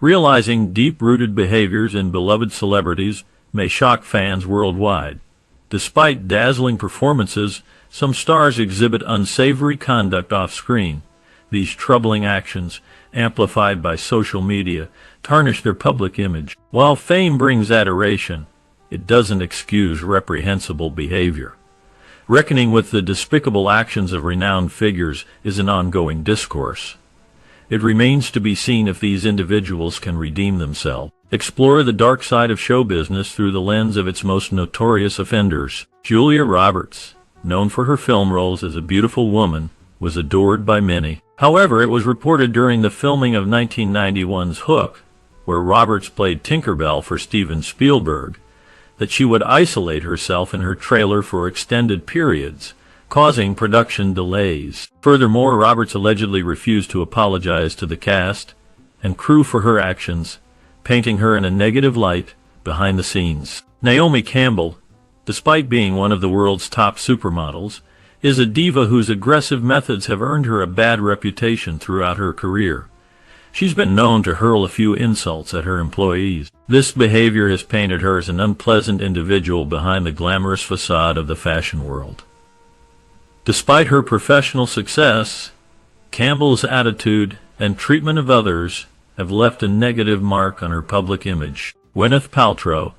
Realizing deep-rooted behaviors in beloved celebrities may shock fans worldwide. Despite dazzling performances, some stars exhibit unsavory conduct off-screen. These troubling actions, amplified by social media, tarnish their public image. While fame brings adoration, it doesn't excuse reprehensible behavior. Reckoning with the despicable actions of renowned figures is an ongoing discourse. It remains to be seen if these individuals can redeem themselves. Explore the dark side of show business through the lens of its most notorious offenders. Julia Roberts, known for her film roles as a beautiful woman, was adored by many. However, it was reported during the filming of 1991's Hook, where Roberts played Tinkerbell for Steven Spielberg, that she would isolate herself in her trailer for extended periods, causing production delays. Furthermore, Roberts allegedly refused to apologize to the cast and crew for her actions, painting her in a negative light behind the scenes. Naomi Campbell, despite being one of the world's top supermodels, is a diva whose aggressive methods have earned her a bad reputation throughout her career. She's been known to hurl a few insults at her employees. This behavior has painted her as an unpleasant individual behind the glamorous facade of the fashion world. Despite her professional success, Campbell's attitude and treatment of others have left a negative mark on her public image. Gwyneth Paltrow,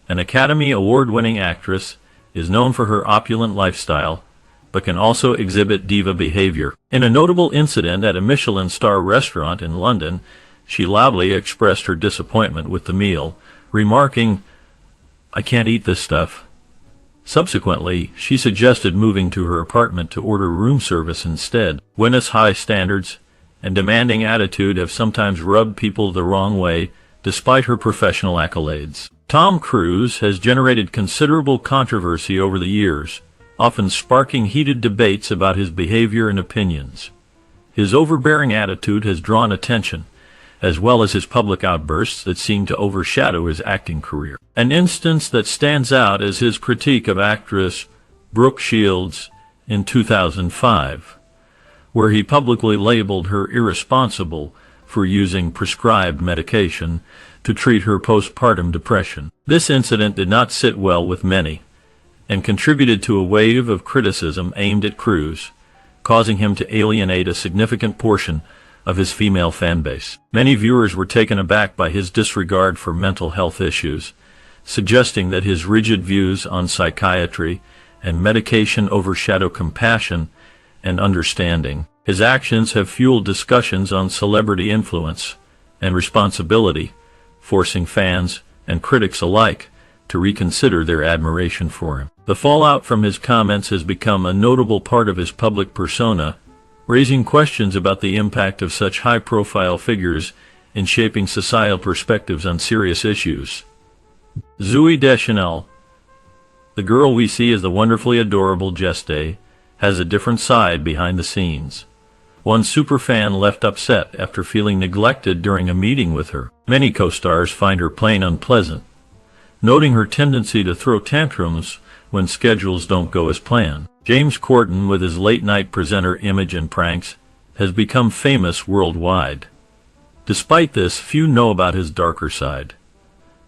an Academy Award-winning actress, is known for her opulent lifestyle, but can also exhibit diva behavior. In a notable incident at a Michelin star restaurant in London, she loudly expressed her disappointment with the meal, remarking, "I can't eat this stuff." Subsequently, she suggested moving to her apartment to order room service instead. Gwyneth's high standards and demanding attitude have sometimes rubbed people the wrong way, despite her professional accolades. Tom Cruise has generated considerable controversy over the years, often sparking heated debates about his behavior and opinions. His overbearing attitude has drawn attention, as well as his public outbursts that seem to overshadow his acting career. An instance that stands out is his critique of actress Brooke Shields in 2005, where he publicly labeled her irresponsible for using prescribed medication to treat her postpartum depression. This incident did not sit well with many, and contributed to a wave of criticism aimed at Cruise, causing him to alienate a significant portion of his female fan base. Many viewers were taken aback by his disregard for mental health issues, suggesting that his rigid views on psychiatry and medication overshadow compassion and understanding. His actions have fueled discussions on celebrity influence and responsibility, forcing fans and critics alike to reconsider their admiration for him. The fallout from his comments has become a notable part of his public persona, raising questions about the impact of such high-profile figures in shaping societal perspectives on serious issues. Zooey Deschanel, the girl we see as the wonderfully adorable Geste, has a different side behind the scenes. One superfan left upset after feeling neglected during a meeting with her. Many co-stars find her plain unpleasant, noting her tendency to throw tantrums when schedules don't go as planned. James Corden, with his late-night presenter image and pranks, has become famous worldwide. Despite this, few know about his darker side.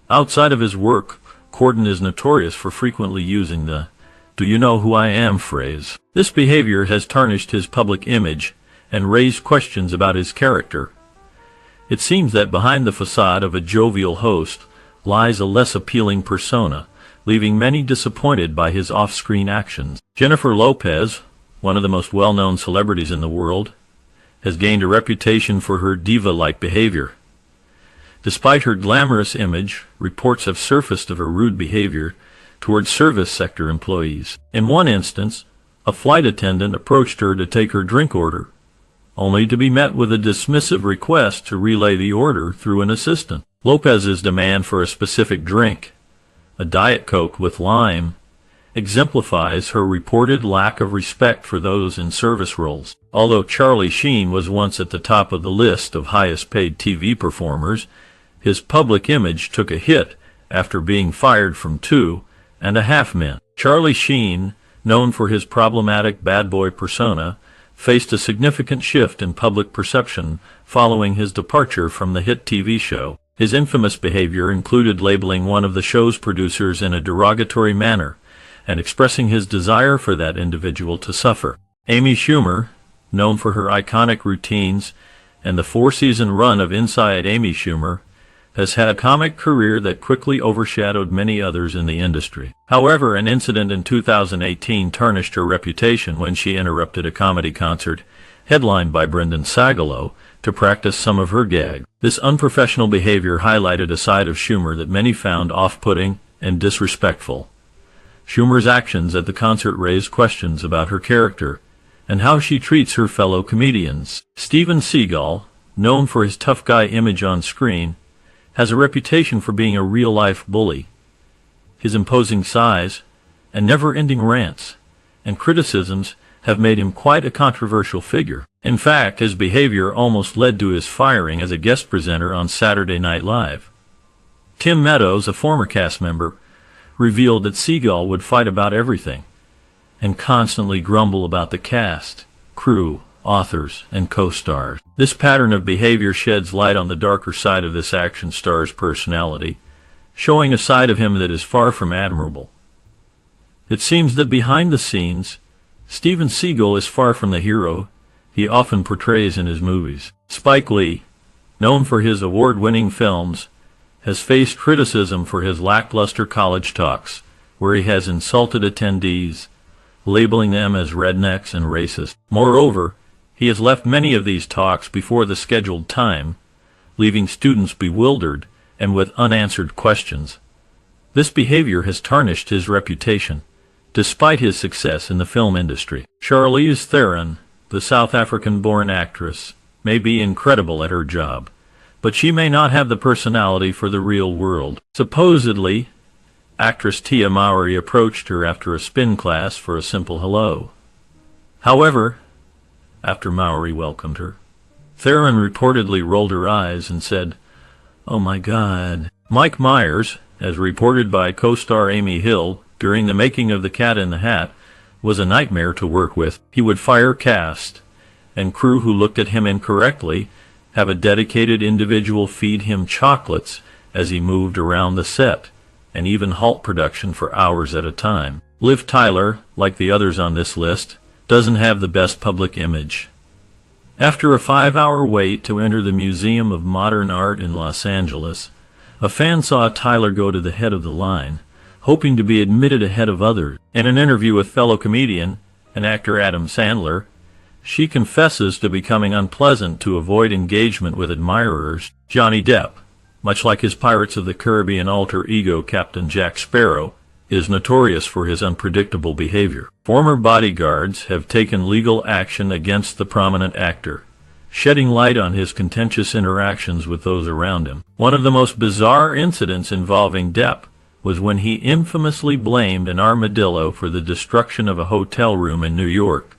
Outside of his work, Corden is notorious for frequently using the "do you know who I am" phrase. This behavior has tarnished his public image and raised questions about his character. It seems that behind the facade of a jovial host lies a less appealing persona, leaving many disappointed by his off-screen actions. Jennifer Lopez, one of the most well-known celebrities in the world, has gained a reputation for her diva-like behavior. Despite her glamorous image, reports have surfaced of her rude behavior towards service sector employees. In one instance, a flight attendant approached her to take her drink order, only to be met with a dismissive request to relay the order through an assistant. Lopez's demand for a specific drink, a Diet Coke with lime, exemplifies her reported lack of respect for those in service roles. Although Charlie Sheen was once at the top of the list of highest-paid TV performers, his public image took a hit after being fired from 2.5 Men. Charlie Sheen, known for his problematic bad boy persona, faced a significant shift in public perception following his departure from the hit TV show. His infamous behavior included labeling one of the show's producers in a derogatory manner and expressing his desire for that individual to suffer. Amy Schumer, known for her iconic routines and the four-season run of Inside Amy Schumer, has had a comic career that quickly overshadowed many others in the industry. However, an incident in 2018 tarnished her reputation when she interrupted a comedy concert headlined by Brendan Sagalow to practice some of her gags. This unprofessional behavior highlighted a side of Schumer that many found off-putting and disrespectful. Schumer's actions at the concert raised questions about her character and how she treats her fellow comedians. Steven Seagal, known for his tough guy image on screen, has a reputation for being a real-life bully. His imposing size and never-ending rants and criticisms have made him quite a controversial figure. In fact, his behavior almost led to his firing as a guest presenter on Saturday Night Live. Tim Meadows, a former cast member, revealed that Seagal would fight about everything and constantly grumble about the cast, crew, authors, and co-stars. This pattern of behavior sheds light on the darker side of this action star's personality, showing a side of him that is far from admirable. It seems that behind the scenes, Steven Seagal is far from the hero he often portrays in his movies. Spike Lee, known for his award-winning films, has faced criticism for his lackluster college talks, where he has insulted attendees, labeling them as rednecks and racist. Moreover, he has left many of these talks before the scheduled time, leaving students bewildered and with unanswered questions. This behavior has tarnished his reputation, despite his success in the film industry. Charlize Theron, the South African-born actress, may be incredible at her job, but she may not have the personality for the real world. Supposedly, actress Tia Mowry approached her after a spin class for a simple hello. However, after Mowry welcomed her, Theron reportedly rolled her eyes and said, "Oh my God." Mike Myers, as reported by co-star Amy Hill during the making of The Cat in the Hat, was a nightmare to work with. He would fire cast and crew who looked at him incorrectly, have a dedicated individual feed him chocolates as he moved around the set, and even halt production for hours at a time. Liv Tyler, like the others on this list, doesn't have the best public image. After a 5-hour wait to enter the Museum of Modern Art in Los Angeles, a fan saw Tyler go to the head of the line, hoping to be admitted ahead of others. In an interview with fellow comedian and actor Adam Sandler, she confesses to becoming unpleasant to avoid engagement with admirers. Johnny Depp, much like his Pirates of the Caribbean alter ego Captain Jack Sparrow, is notorious for his unpredictable behavior. Former bodyguards have taken legal action against the prominent actor, shedding light on his contentious interactions with those around him. One of the most bizarre incidents involving Depp was when he infamously blamed an armadillo for the destruction of a hotel room in New York,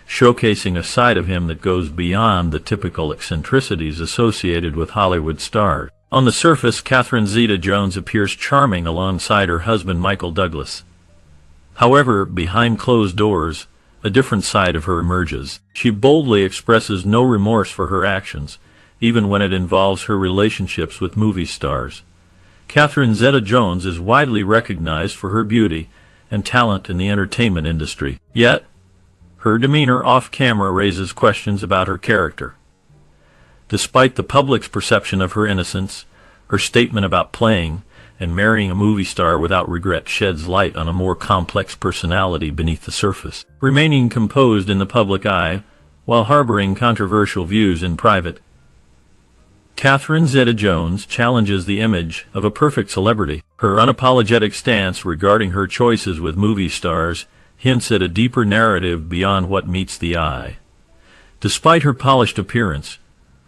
showcasing a side of him that goes beyond the typical eccentricities associated with Hollywood stars. On the surface, Catherine Zeta-Jones appears charming alongside her husband Michael Douglas. However, behind closed doors, a different side of her emerges. She boldly expresses no remorse for her actions, even when it involves her relationships with movie stars. Catherine Zeta-Jones is widely recognized for her beauty and talent in the entertainment industry. Yet, her demeanor off-camera raises questions about her character. Despite the public's perception of her innocence, her statement about playing and marrying a movie star without regret sheds light on a more complex personality beneath the surface. Remaining composed in the public eye while harboring controversial views in private, Catherine Zeta-Jones challenges the image of a perfect celebrity. Her unapologetic stance regarding her choices with movie stars hints at a deeper narrative beyond what meets the eye. Despite her polished appearance,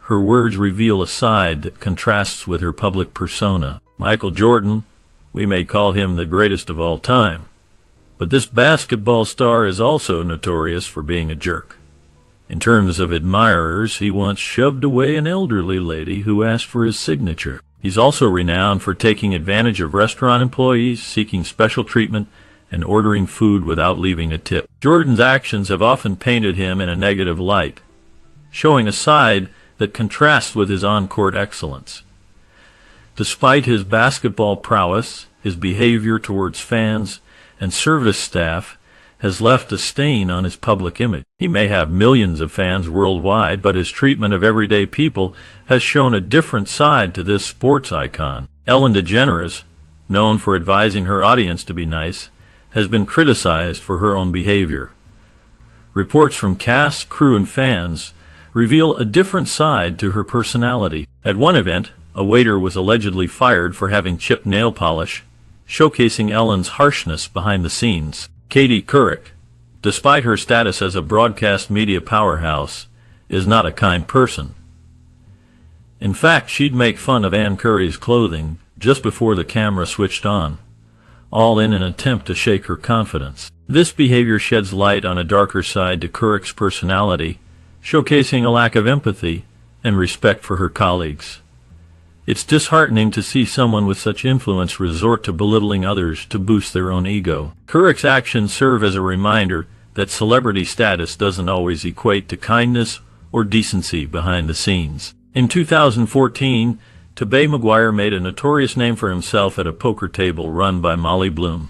her words reveal a side that contrasts with her public persona. Michael Jordan, we may call him the greatest of all time, but this basketball star is also notorious for being a jerk. In terms of admirers, he once shoved away an elderly lady who asked for his signature. He's also renowned for taking advantage of restaurant employees seeking special treatment and ordering food without leaving a tip. Jordan's actions have often painted him in a negative light, showing a side that contrasts with his on-court excellence. Despite his basketball prowess, his behavior towards fans and service staff has left a stain on his public image. He may have millions of fans worldwide, but his treatment of everyday people has shown a different side to this sports icon. Ellen DeGeneres, known for advising her audience to be nice, has been criticized for her own behavior. Reports from cast, crew, and fans reveal a different side to her personality. At one event, a waiter was allegedly fired for having chipped nail polish, showcasing Ellen's harshness behind the scenes. Katie Couric, despite her status as a broadcast media powerhouse, is not a kind person. In fact, she'd make fun of Ann Curry's clothing just before the camera switched on, all in an attempt to shake her confidence. This behavior sheds light on a darker side to Couric's personality, showcasing a lack of empathy and respect for her colleagues. It's disheartening to see someone with such influence resort to belittling others to boost their own ego. Couric's actions serve as a reminder that celebrity status doesn't always equate to kindness or decency behind the scenes. In 2014, Tobey Maguire made a notorious name for himself at a poker table run by Molly Bloom.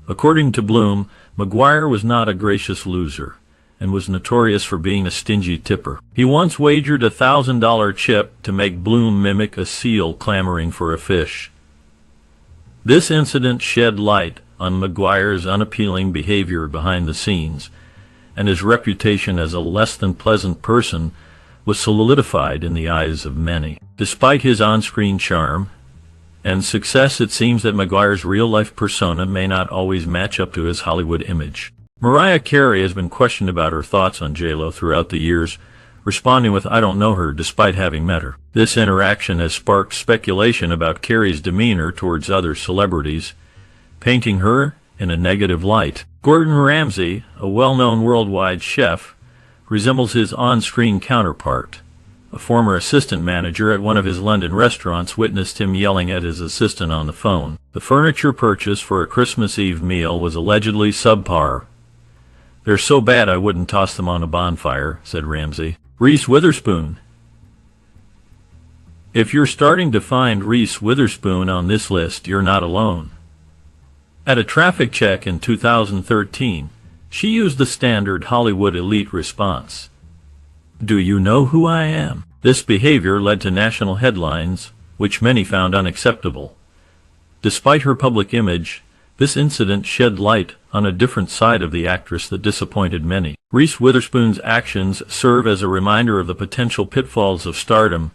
According to Bloom, Maguire was not a gracious loser and was notorious for being a stingy tipper. He once wagered a $1,000 chip to make Bloom mimic a seal clamoring for a fish. This incident shed light on Maguire's unappealing behavior behind the scenes, and his reputation as a less than pleasant person was solidified in the eyes of many. Despite his on-screen charm and success, it seems that Maguire's real-life persona may not always match up to his Hollywood image. Mariah Carey has been questioned about her thoughts on J.Lo throughout the years, responding with "I don't know her," despite having met her. This interaction has sparked speculation about Carey's demeanor towards other celebrities, painting her in a negative light. Gordon Ramsay, a well-known worldwide chef, resembles his on-screen counterpart. A former assistant manager at one of his London restaurants witnessed him yelling at his assistant on the phone. The furniture purchased for a Christmas Eve meal was allegedly subpar. "They're so bad I wouldn't toss them on a bonfire," said Ramsay. Reese Witherspoon. If you're starting to find Reese Witherspoon on this list, you're not alone. At a traffic check in 2013, she used the standard Hollywood elite response, "Do you know who I am?" This behavior led to national headlines, which many found unacceptable. Despite her public image, this incident shed light on a different side of the actress that disappointed many. Reese Witherspoon's actions serve as a reminder of the potential pitfalls of stardom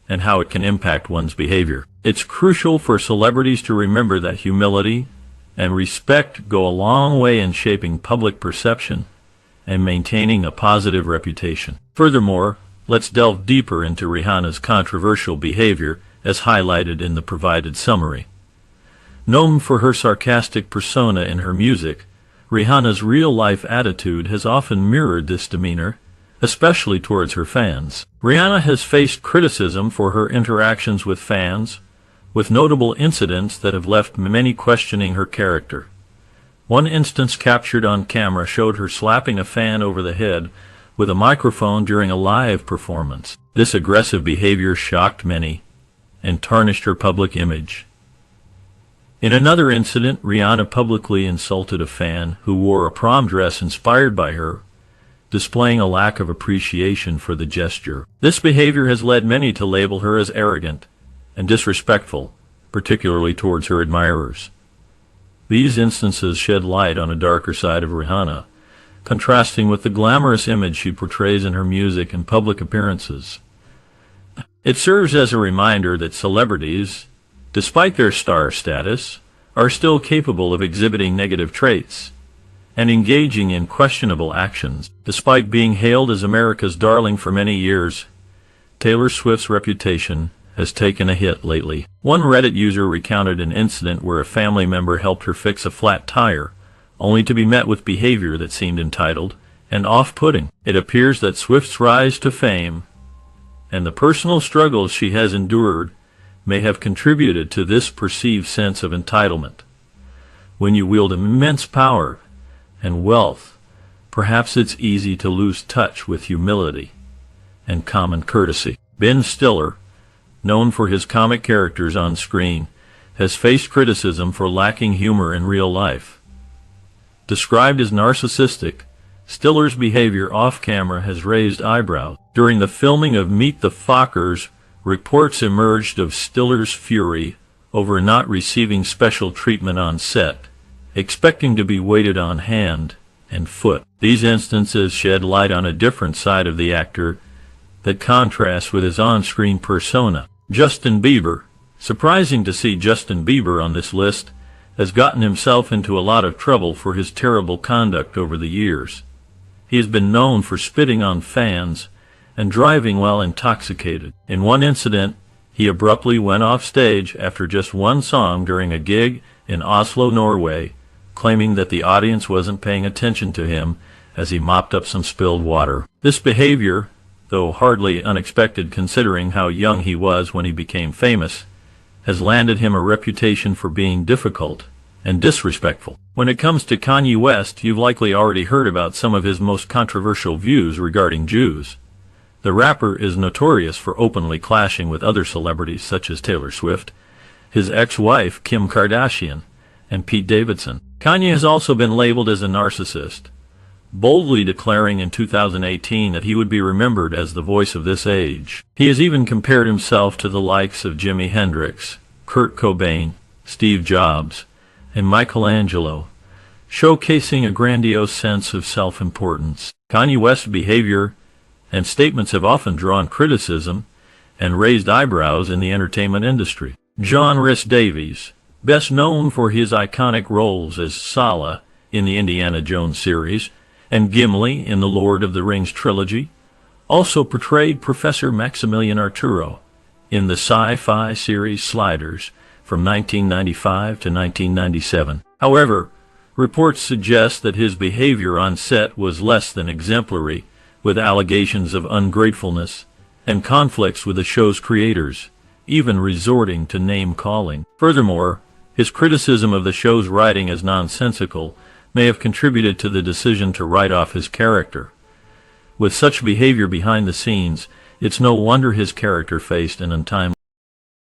and how it can impact one's behavior. It's crucial for celebrities to remember that humility and respect go a long way in shaping public perception and maintaining a positive reputation. Furthermore, let's delve deeper into Rihanna's controversial behavior as highlighted in the provided summary. Known for her sarcastic persona in her music, Rihanna's real-life attitude has often mirrored this demeanor, especially towards her fans. Rihanna has faced criticism for her interactions with fans, with notable incidents that have left many questioning her character. One instance captured on camera showed her slapping a fan over the head with a microphone during a live performance. This aggressive behavior shocked many and tarnished her public image. In another incident, Rihanna publicly insulted a fan who wore a prom dress inspired by her, displaying a lack of appreciation for the gesture. This behavior has led many to label her as arrogant and disrespectful, particularly towards her admirers. These instances shed light on a darker side of Rihanna, contrasting with the glamorous image she portrays in her music and public appearances. It serves as a reminder that celebrities, despite their star status, are still capable of exhibiting negative traits and engaging in questionable actions. Despite being hailed as America's darling for many years, Taylor Swift's reputation has taken a hit lately. One Reddit user recounted an incident where a family member helped her fix a flat tire, only to be met with behavior that seemed entitled and off-putting. It appears that Swift's rise to fame and the personal struggles she has endured may have contributed to this perceived sense of entitlement. When you wield immense power and wealth, perhaps it's easy to lose touch with humility and common courtesy. Ben Stiller, known for his comic characters on screen, has faced criticism for lacking humor in real life. Described as narcissistic, Stiller's behavior off-camera has raised eyebrows. During the filming of Meet the Fockers, reports emerged of Stiller's fury over not receiving special treatment on set, expecting to be waited on hand and foot. These instances shed light on a different side of the actor that contrasts with his on-screen persona. Justin Bieber. Surprising to see Justin Bieber on this list, has gotten himself into a lot of trouble for his terrible conduct over the years. He has been known for spitting on fans and driving while intoxicated. In one incident, he abruptly went off stage after just one song during a gig in Oslo, Norway, claiming that the audience wasn't paying attention to him as he mopped up some spilled water. This behavior, though hardly unexpected considering how young he was when he became famous, has landed him a reputation for being difficult and disrespectful. When it comes to Kanye West, you've likely already heard about some of his most controversial views regarding Jews. The rapper is notorious for openly clashing with other celebrities such as Taylor Swift, his ex-wife Kim Kardashian, and Pete Davidson. Kanye has also been labeled as a narcissist, boldly declaring in 2018 that he would be remembered as the voice of this age. He has even compared himself to the likes of Jimi Hendrix, Kurt Cobain, Steve Jobs, and Michelangelo, showcasing a grandiose sense of self-importance. Kanye West's behavior and statements have often drawn criticism and raised eyebrows in the entertainment industry. John Rhys Davies, best known for his iconic roles as Sallah in the Indiana Jones series and Gimli in the Lord of the Rings trilogy, also portrayed Professor Maximilian Arturo in the sci-fi series Sliders from 1995 to 1997. However, reports suggest that his behavior on set was less than exemplary, with allegations of ungratefulness and conflicts with the show's creators, even resorting to name-calling. Furthermore, his criticism of the show's writing as nonsensical may have contributed to the decision to write off his character. With such behavior behind the scenes, it's no wonder his character faced an untimely